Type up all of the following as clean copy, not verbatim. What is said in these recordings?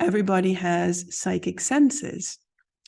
everybody has psychic senses.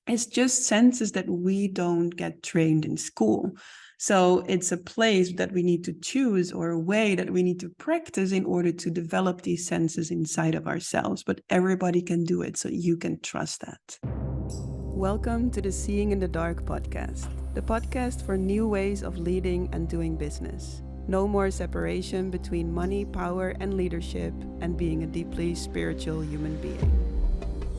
It's just senses that we don't get trained in school. So it's a place that we need to choose, or a way that we need to practice in order to develop these senses inside of ourselves. But everybody can do it, so you can trust that. Welcome to the Seeing in the Dark podcast, the podcast for new ways of leading and doing business. No more separation between money, power, and leadership, and being a deeply spiritual human being.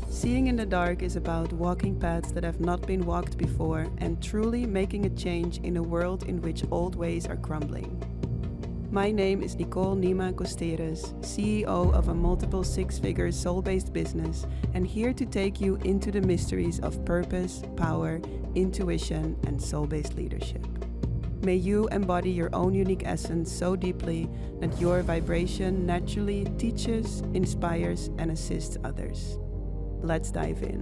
Seeing in the Dark is about walking paths that have not been walked before and truly making a change in a world in which old ways are crumbling. My name is Nicole Nima Costeres, CEO of a multiple six-figure soul-based business, and here to take you into the mysteries of purpose, power, intuition, and soul-based leadership. May you embody your own unique essence so deeply that your vibration naturally teaches, inspires, and assists others. Let's dive in.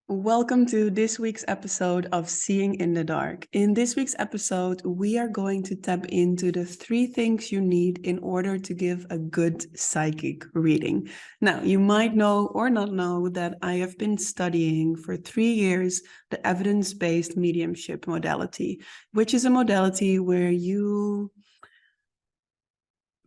Welcome to this week's episode of Seeing in the Dark. In this week's episode, we are going to tap into the 3 things you need in order to give a good psychic reading. Now, you might know or not know that I have been studying for 3 years the evidence-based mediumship modality, which is a modality where you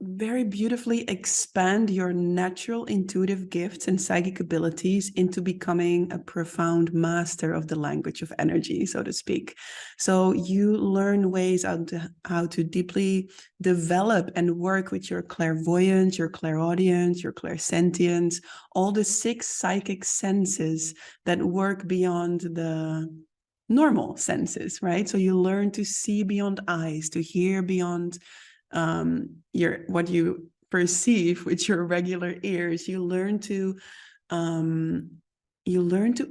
very beautifully expand your natural intuitive gifts and psychic abilities into becoming a profound master of the language of energy, so to speak. So you learn ways how to deeply develop and work with your clairvoyance, your clairaudience, your clairsentience, all the 6 psychic senses that work beyond the normal senses, right? So you learn to see beyond eyes, to hear beyond what you perceive with your regular ears. You learn to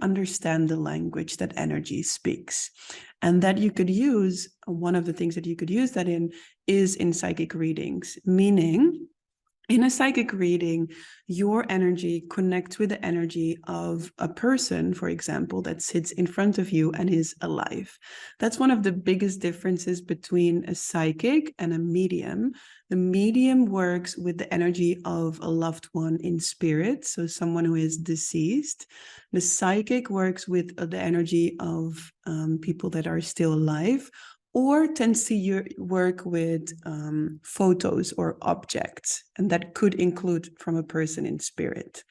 understand the language that energy speaks, and that you could use. One of the things that you could use that in is in psychic readings, meaning in a psychic reading, your energy connects with the energy of a person, for example, that sits in front of you and is alive. That's one of the biggest differences between a psychic and a medium. The medium works with the energy of a loved one in spirit, so someone who is deceased. The psychic works with the energy of people that are still alive, or tends to work with photos or objects, and that could include from a person in spirit.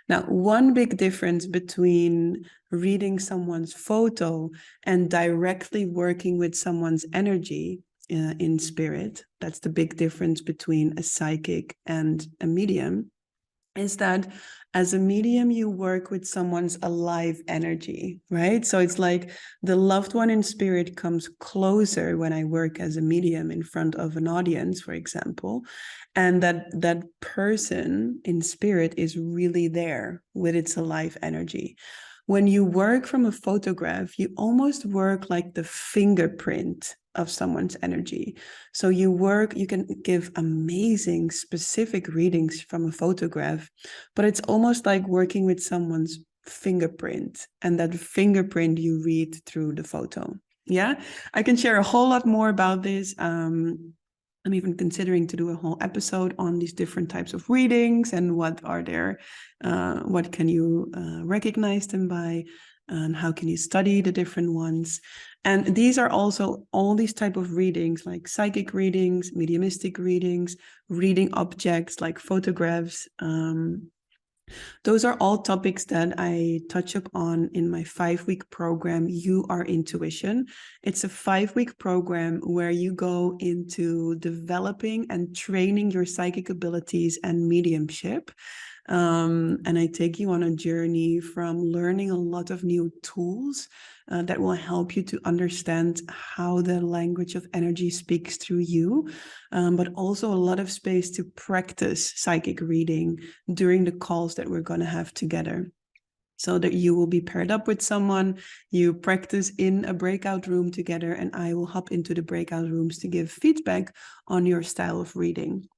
Now, one big difference between reading someone's photo and directly working with someone's energy in spirit, that's the big difference between a psychic and a medium, is that as a medium, you work with someone's alive energy, right? So it's like the loved one in spirit comes closer when I work as a medium in front of an audience, for example, and that person in spirit is really there with its alive energy. When you work from a photograph, you almost work like the fingerprint of someone's energy. So you can give amazing specific readings from a photograph, but it's almost like working with someone's fingerprint, and that fingerprint you read through the photo. Yeah, I can share a whole lot more about this. I'm even considering to do a whole episode on these different types of readings and what can you recognize them by, and how can you study the different ones. And these are also all these type of readings, like psychic readings, mediumistic readings, reading objects like photographs. Those are all topics that I touch upon in my 5-week program, You Are Intuition. It's a 5-week program where you go into developing and training your psychic abilities and mediumship. And I take you on a journey from learning a lot of new tools that will help you to understand how the language of energy speaks through you, but also a lot of space to practice psychic reading during the calls that we're going to have together. So that you will be paired up with someone, you practice in a breakout room together, and I will hop into the breakout rooms to give feedback on your style of reading.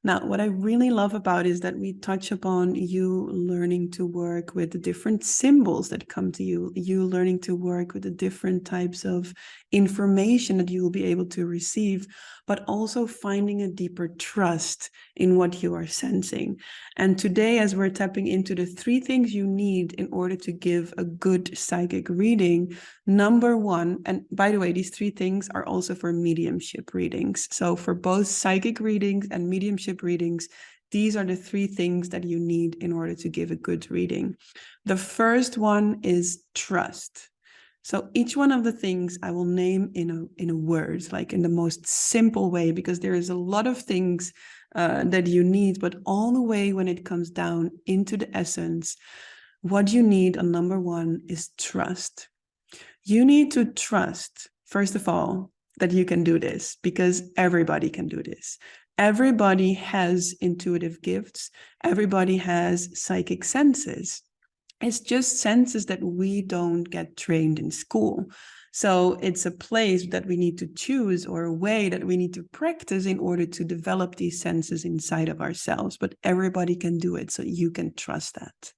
Now, what I really love about is that we touch upon you learning to work with the different symbols that come to you, you learning to work with the different types of information that you will be able to receive, but also finding a deeper trust in what you are sensing. And today, as we're tapping into the 3 things you need in order to give a good psychic reading, number 1, and by the way, these 3 things are also for mediumship readings. So for both psychic readings and mediumship readings, these are the 3 things that you need in order to give a good reading. The first one is trust. So each one of the things I will name in a word, like in the most simple way, because there is a lot of things that you need, but all the way when it comes down into the essence, what you need on number 1 is trust. You need to trust, first of all, that you can do this, because everybody can do this. Everybody has intuitive gifts. Everybody has psychic senses. It's just senses that we don't get trained in school. So it's a place that we need to choose, or a way that we need to practice in order to develop these senses inside of ourselves. But everybody can do it, so you can trust that.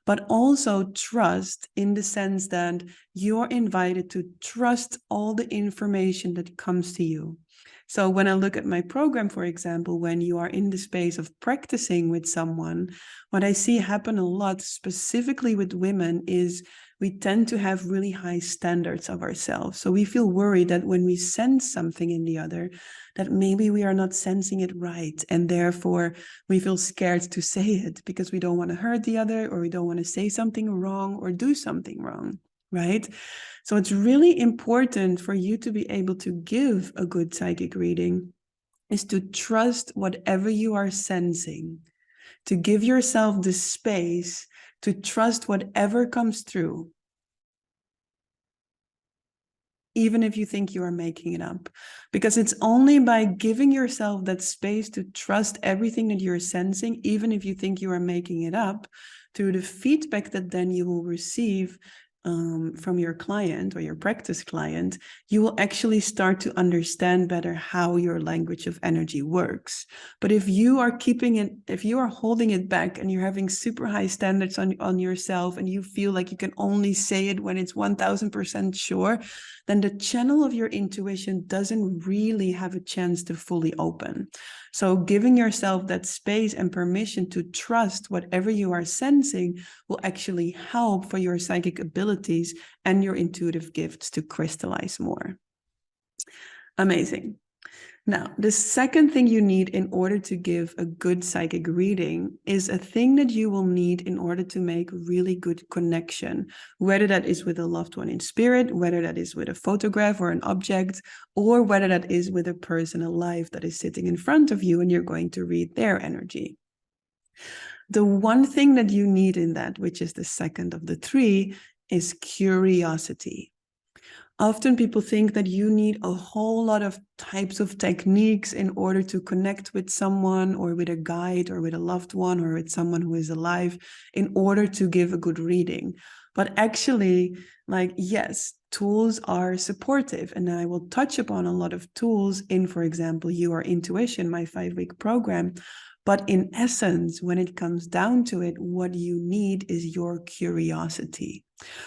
But also trust in the sense that you're invited to trust all the information that comes to you. So when I look at my program, for example, when you are in the space of practicing with someone, what I see happen a lot, specifically with women, is we tend to have really high standards of ourselves. So we feel worried that when we sense something in the other, that maybe we are not sensing it right. And therefore we feel scared to say it because we don't want to hurt the other, or we don't want to say something wrong or do something wrong, right? So it's really important for you to be able to give a good psychic reading is to trust whatever you are sensing, to give yourself the space to trust whatever comes through, even if you think you are making it up. Because it's only by giving yourself that space to trust everything that you're sensing, even if you think you are making it up, through the feedback that then you will receive from your client or your practice client, you will actually start to understand better how your language of energy works. But if you are keeping it, if you are holding it back and you're having super high standards on yourself, and you feel like you can only say it when it's 1000% sure, then the channel of your intuition doesn't really have a chance to fully open. So giving yourself that space and permission to trust whatever you are sensing will actually help for your psychic abilities and your intuitive gifts to crystallize more. Amazing. Now, the second thing you need in order to give a good psychic reading is a thing that you will need in order to make really good connection, whether that is with a loved one in spirit, whether that is with a photograph or an object, or whether that is with a person alive that is sitting in front of you and you're going to read their energy. The one thing that you need in that, which is the second of the 3, is curiosity. Often people think that you need a whole lot of types of techniques in order to connect with someone, or with a guide, or with a loved one, or with someone who is alive, in order to give a good reading. But actually, like, yes, tools are supportive. And I will touch upon a lot of tools in, for example, Your Intuition, my 5-week program. But in essence, when it comes down to it, what you need is your curiosity.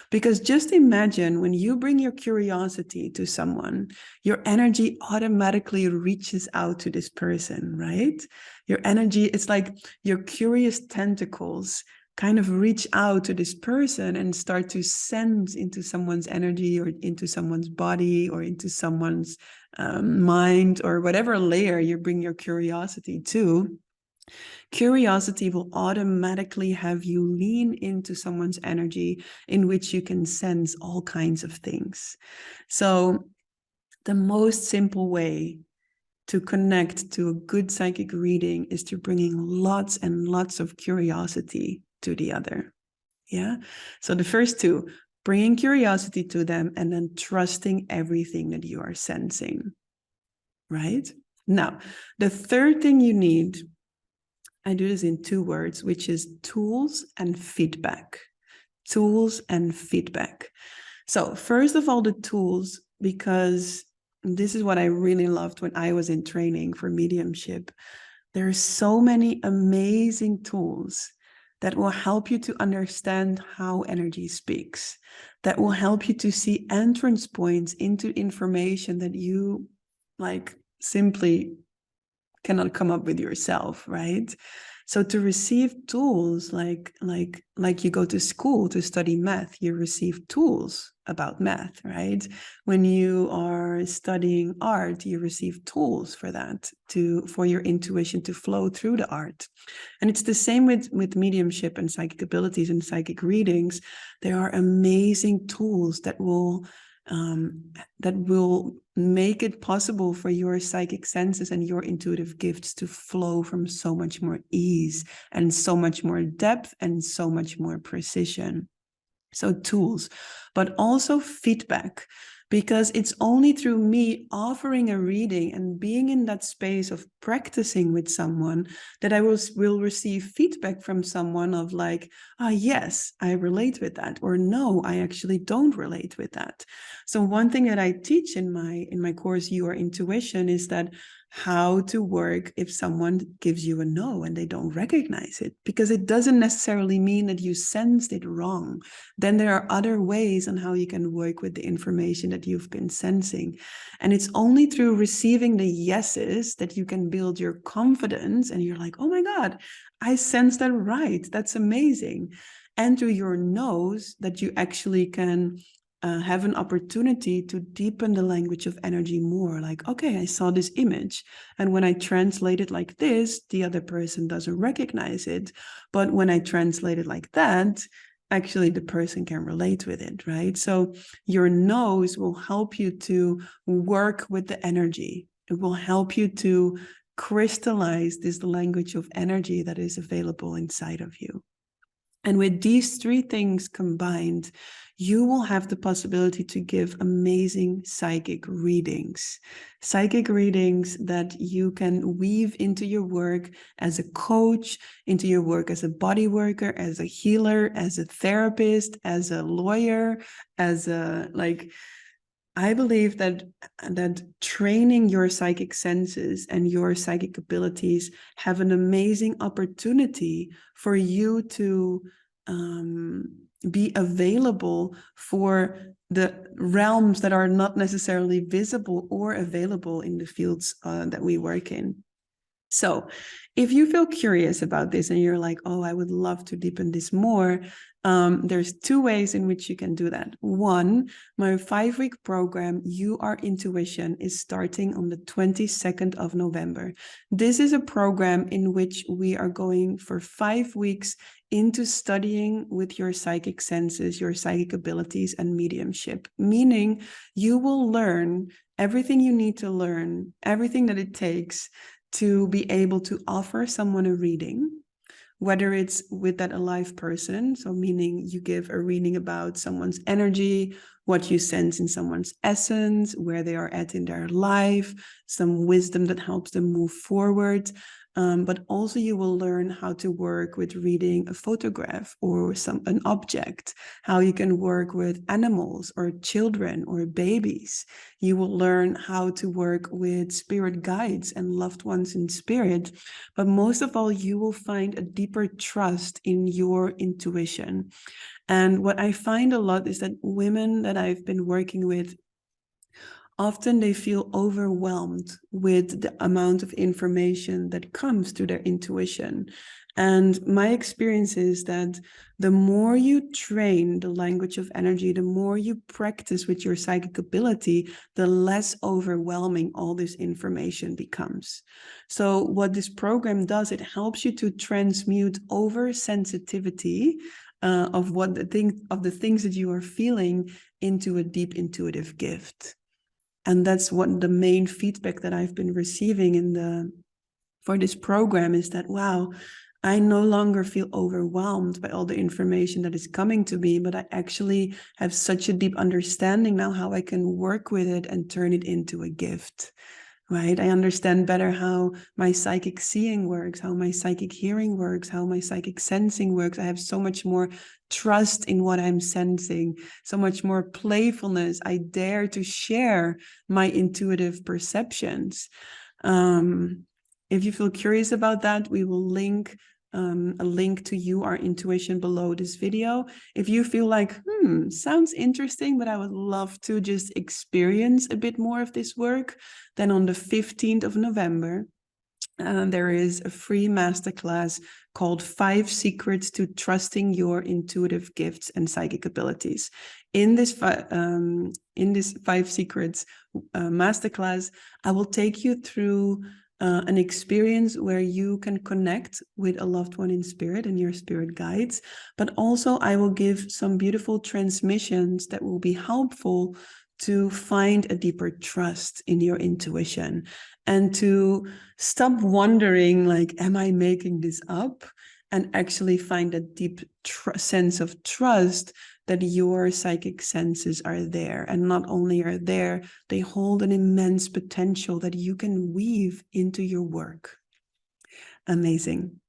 Because just imagine when you bring your curiosity to someone, your energy automatically reaches out to this person, right? Your energy, it's like your curious tentacles kind of reach out to this person and start to sense into someone's energy, or into someone's body, or into someone's mind, or whatever layer you bring your curiosity to. Curiosity will automatically have you lean into someone's energy, in which you can sense all kinds of things. So the most simple way to connect to a good psychic reading is to bringing lots and lots of curiosity to the other. Yeah. So the first 2, bringing curiosity to them, and then trusting everything that you are sensing. Right? Now, the third thing you need, I do this in 2 words, which is tools and feedback. Tools and feedback. So first of all, the tools, because this is what I really loved when I was in training for mediumship. There are so many amazing tools that will help you to understand how energy speaks, that will help you to see entrance points into information that you like simply cannot come up with yourself, right? So to receive tools like you go to school to study math, you receive tools about math, right? When you are studying art, you receive tools for that, for your intuition to flow through the art. And it's the same with mediumship and psychic abilities and psychic readings. There are amazing tools that will make it possible for your psychic senses and your intuitive gifts to flow from so much more ease and so much more depth and so much more precision. So tools, but also feedback, because it's only through me offering a reading and being in that space of practicing with someone that I will receive feedback from someone of like, yes, I relate with that, or no, I actually don't relate with that. So one thing that I teach in my course, Your Intuition, is that how to work if someone gives you a no and they don't recognize it, because it doesn't necessarily mean that you sensed it wrong. Then there are other ways on how you can work with the information that you've been sensing. And it's only through receiving the yeses that you can build your confidence, and you're like, oh my God, I sense that right. That's amazing. And through your no's that you actually can have an opportunity to deepen the language of energy more. Like, okay, I saw this image, and when I translate it like this, the other person doesn't recognize it. But when I translate it like that, actually the person can relate with it, right? So your no's will help you to work with the energy. It will help you to crystallize this language of energy that is available inside of you. And with these three things combined, you will have the possibility to give amazing psychic readings that you can weave into your work as a coach, into your work as a body worker, as a healer, as a therapist, as a lawyer, as a I believe that training your psychic senses and your psychic abilities have an amazing opportunity for you to be available for the realms that are not necessarily visible or available in the fields that we work in. So if you feel curious about this and you're like, oh, I would love to deepen this more, there's two ways in which you can do that. One, my 5-week program, You Are Intuition, is starting on the 22nd of November. This is a program in which we are going for 5 weeks into studying with your psychic senses, your psychic abilities, and mediumship, meaning you will learn everything you need to learn, everything that it takes to be able to offer someone a reading, whether it's with that alive person, so meaning you give a reading about someone's energy, what you sense in someone's essence, where they are at in their life, some wisdom that helps them move forward. But also you will learn how to work with reading a photograph or an object, how you can work with animals or children or babies. You will learn how to work with spirit guides and loved ones in spirit. But most of all, you will find a deeper trust in your intuition. And what I find a lot is that women that I've been working with, often they feel overwhelmed with the amount of information that comes to their intuition. And my experience is that the more you train the language of energy, the more you practice with your psychic ability, the less overwhelming all this information becomes. So what this program does, it helps you to transmute oversensitivity of the things that you are feeling into a deep intuitive gift. And that's what the main feedback that I've been receiving for this program is that, wow, I no longer feel overwhelmed by all the information that is coming to me, but I actually have such a deep understanding now how I can work with it and turn it into a gift, right? I understand better how my psychic seeing works, how my psychic hearing works, how my psychic sensing works. I have so much more trust in what I'm sensing, so much more playfulness. I dare to share my intuitive perceptions. If you feel curious about that, we will link a link to You Are Intuition below this video. If you feel like, sounds interesting, but I would love to just experience a bit more of this work, then on the 15th of November, there is a free masterclass called 5 Secrets to Trusting Your Intuitive Gifts and Psychic Abilities. In this 5 Secrets masterclass, I will take you through an experience where you can connect with a loved one in spirit and your spirit guides, but also I will give some beautiful transmissions that will be helpful to find a deeper trust in your intuition and to stop wondering, like, am I making this up? And actually find a deep sense of trust that your psychic senses are there. And not only are there, they hold an immense potential that you can weave into your work. Amazing.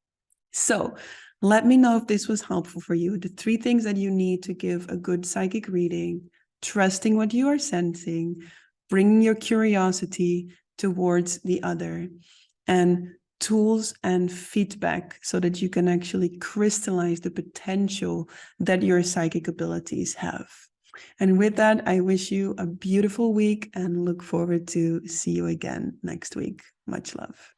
So let me know if this was helpful for you. The 3 things that you need to give a good psychic reading: trusting what you are sensing, bringing your curiosity towards the other, and tools and feedback so that you can actually crystallize the potential that your psychic abilities have. And with that, I wish you a beautiful week and look forward to see you again next week. Much love.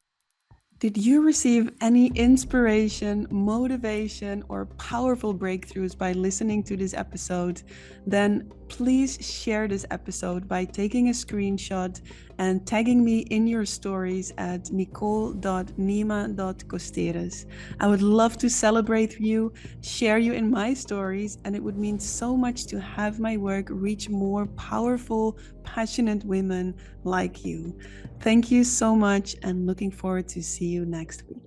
Did you receive any inspiration, motivation, or powerful breakthroughs by listening to this episode? Then please share this episode by taking a screenshot and tagging me in your stories at nicole.nima.costeres. I would love to celebrate you, share you in my stories, and it would mean so much to have my work reach more powerful, passionate women like you. Thank you so much, and looking forward to see you next week.